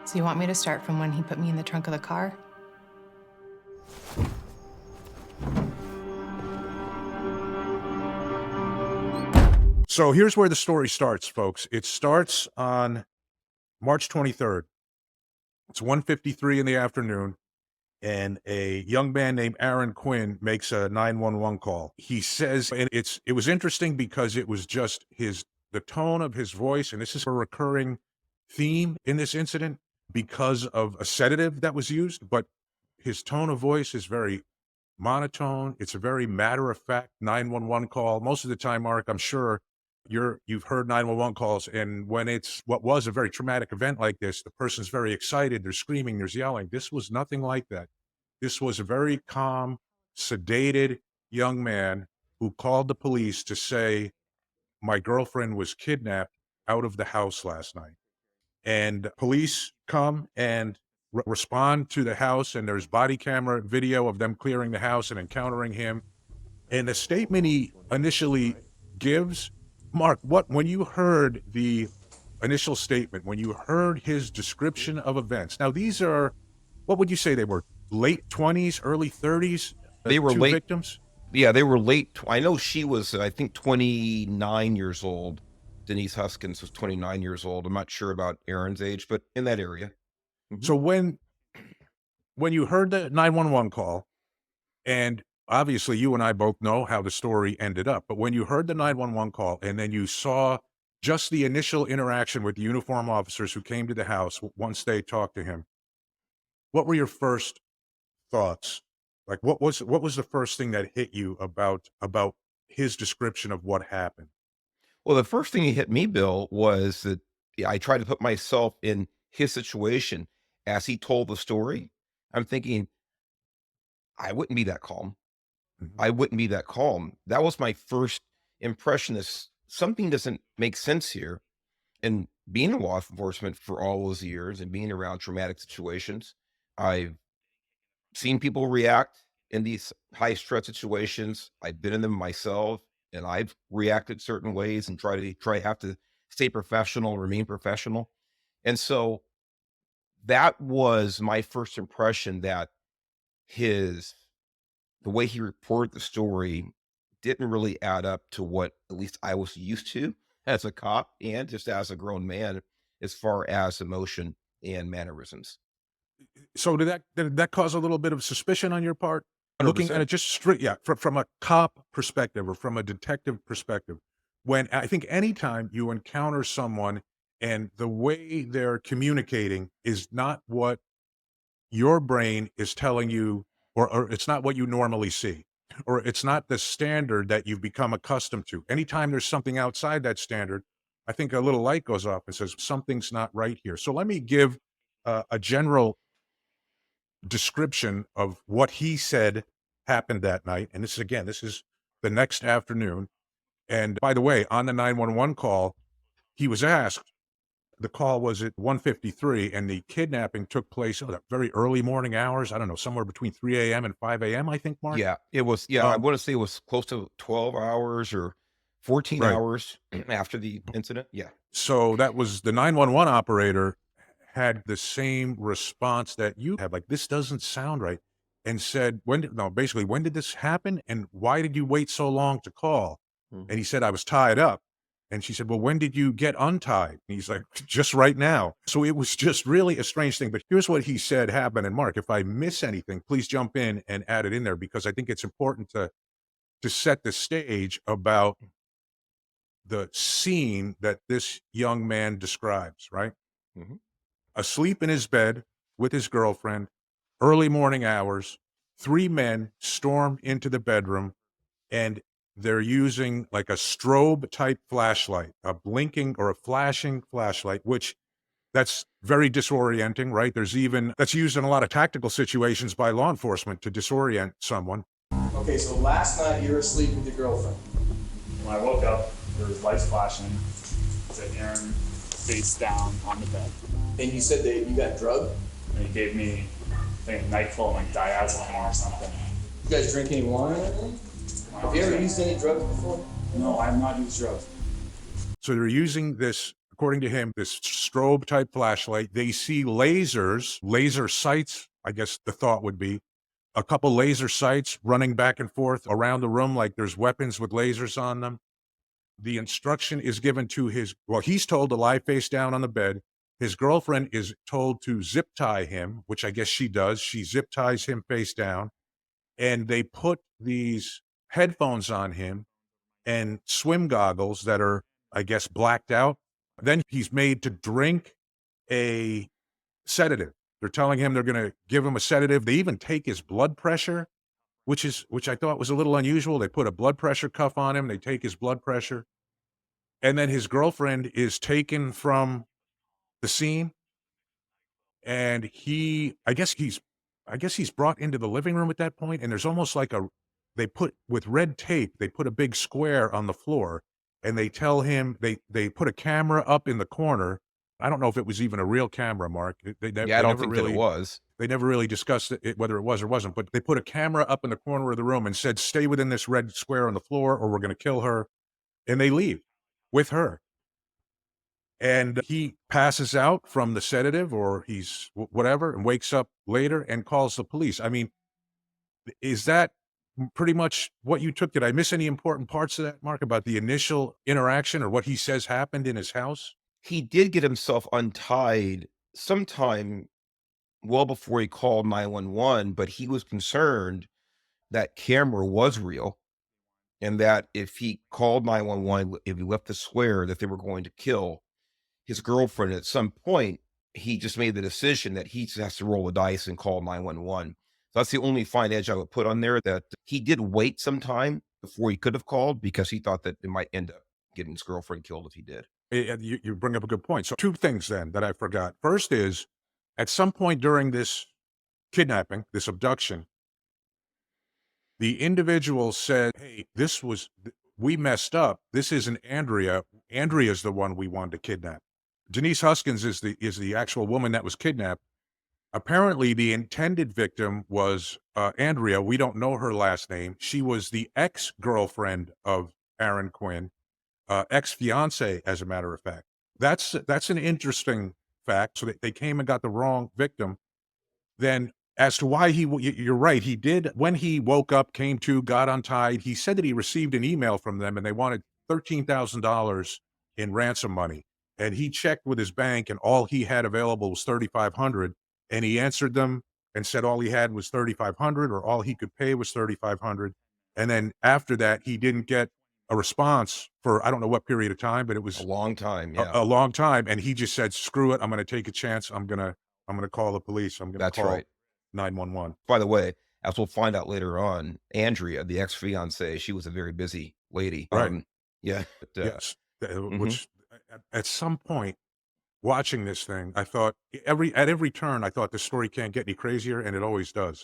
So you want me to start from when he put me in the trunk of the car? So here's where the story starts, folks. It starts on March 23rd. It's 1:53 in the afternoon, and a young man named Aaron Quinn makes a 911 call. He says, and it was interesting because it was just the tone of his voice, and this is a recurring theme in this incident because of a sedative that was used, but his tone of voice is very monotone. It's a very matter-of-fact 911 call. Most of the time, Mark, I'm sure you've heard 911 calls, and when it's what was a very traumatic event like this, the person's very excited, they're screaming, there's yelling. This was nothing like that. This was a very calm, sedated young man who called the police to say, my girlfriend was kidnapped out of the house last night. And police come and respond to the house, and there's body camera video of them clearing the house and encountering him. And the statement he initially gives, Mark, when you heard the initial statement, when you heard his description of events, now these are, what would you say they were, late 20s, early 30s? They were two late victims? Yeah, they were late. I know she was, I think, 29 years old. Denise Huskins was 29 years old. I'm not sure about Aaron's age, but in that area. So when you heard the 911 call, and obviously you and I both know how the story ended up, but when you heard the 911 call and then you saw just the initial interaction with the uniform officers who came to the house once they talked to him, what were your first thoughts? Like, what was the first thing that hit you about his description of what happened? Well, the first thing that hit me, Bill, was that I tried to put myself in his situation as he told the story. I'm thinking, I wouldn't be that calm. Mhm. I wouldn't be that calm. That was my first impression. Is something doesn't make sense here. And being in law enforcement for all those years and being around traumatic situations, I've seen people react in these high stress situations. I've been in them myself, and I've reacted certain ways and have to stay professional, remain professional. And so that was my first impression, that the way he reported the story didn't really add up to what at least I was used to as a cop and just as a grown man, as far as emotion and mannerisms. So did that cause a little bit of suspicion on your part? Looking at 100%. it just straight, yeah, from a cop perspective or from a detective perspective, when I think anytime you encounter someone and the way they're communicating is not what your brain is telling you, or it's not what you normally see, or it's not the standard that you've become accustomed to. Anytime there's something outside that standard, I think a little light goes off and says something's not right here. So let me give a general description of what he said happened that night. And this is the next afternoon. And by the way, on the 911 call, he was asked, the call was at 1:53, and the kidnapping took place in the very early morning hours. I don't know, somewhere between 3 a.m. and 5 a.m., I think, Mark. Yeah, it was. Yeah, I Um, want to say it was close to 12 hours or 14 right. hours after the incident. Yeah. So that was the 911 operator had the same response that you have, like, this doesn't sound right, and said, basically, when did this happen? And why did you wait so long to call? And Mhm. he said, I was tied up. And she said, well, when did you get untied? And he's like, just right now. So it was just really a strange thing. But here's what he said happened. And Mark, if I miss anything, please jump in and add it in there, because I think it's important to set the stage about the scene that this young man describes, right? Mhm. Asleep in his bed with his girlfriend, early morning hours, three men stormed into the bedroom, and they're using like a strobe type flashlight, a blinking or a flashing flashlight, which that's very disorienting, right? That's used in a lot of tactical situations by law enforcement to disorient someone. Okay, so last night you were asleep with your girlfriend. When I woke up, there was lights flashing. It said Aaron face down on the bed. And you said that you got drugged? And he gave me, I think, a night full of like diazepam or something. You guys drink any wine or anything? Have you ever used any drugs before? No, I have not used drugs. So they're using this, according to him, this strobe type flashlight. They see lasers, laser sights, I guess the thought would be, a couple laser sights running back and forth around the room like there's weapons with lasers on them. The instruction is given to he's told to lie face down on the bed. His girlfriend is told to zip tie him, which I guess she does. She zip ties him face down, and they put these headphones on him and swim goggles that are, I guess, blacked out. Then he's made to drink a sedative. They're telling him they're going to give him a sedative. They even take his blood pressure, which I thought was a little unusual. They put a blood pressure cuff on him. They take his blood pressure. And then his girlfriend is taken from the scene, and I guess he's brought into the living room at that point, and there's almost like they put with red tape, they put a big square on the floor, and they tell him they put a camera up in the corner. I don't know if it was even a real camera, Mark. Yeah, I don't think that it was. They never really discussed whether it was or wasn't, but they put a camera up in the corner of the room and said, "Stay within this red square on the floor, or we're going to kill her." And they leave with her. And he passes out from the sedative, or he's whatever, and wakes up later and calls the police. I mean, is that pretty much what you took? Did I miss any important parts of that, Mark, about the initial interaction or what he says happened in his house? He did get himself untied sometime well before he called 911, but he was concerned that camera was real, and that if he called 911, if he left the square, that they were going to kill his girlfriend. At some point, he just made the decision that he just has to roll the dice and call 911. So that's the only fine edge I would put on there, that he did wait some time before he could have called, because he thought that it might end up getting his girlfriend killed if he did. You bring up a good point. So two things then that I forgot. First is, at some point during this kidnapping, this abduction, the individual said, "Hey, we messed up. This isn't Andrea. Andrea's the one we wanted to kidnap." Denise Huskins is the actual woman that was kidnapped. Apparently, the intended victim was Andrea. We don't know her last name. She was the ex-girlfriend of Aaron Quinn, ex-fiance, as a matter of fact. That's an interesting fact. So they came and got the wrong victim. Then, as to why you're right, he did, when he woke up, came to, got untied, he said that he received an email from them and they wanted $13,000 in ransom money. And he checked with his bank, and all he had available was $3,500. And he answered them and said all he had was $3,500, or all he could pay was $3,500. And then after that, he didn't get a response for I don't know what period of time, but it was A long time, yeah. a long time. And he just said, "Screw it, I'm going to take a chance. I'm going to call the police. I'm going to That's call right. 911." By the way, as we'll find out later on, Andrea, the ex-fiance, she was a very busy lady. Right. Yeah. But, Yes. Which at some point, watching this thing, I thought at every turn, I thought this story can't get any crazier, and it always does.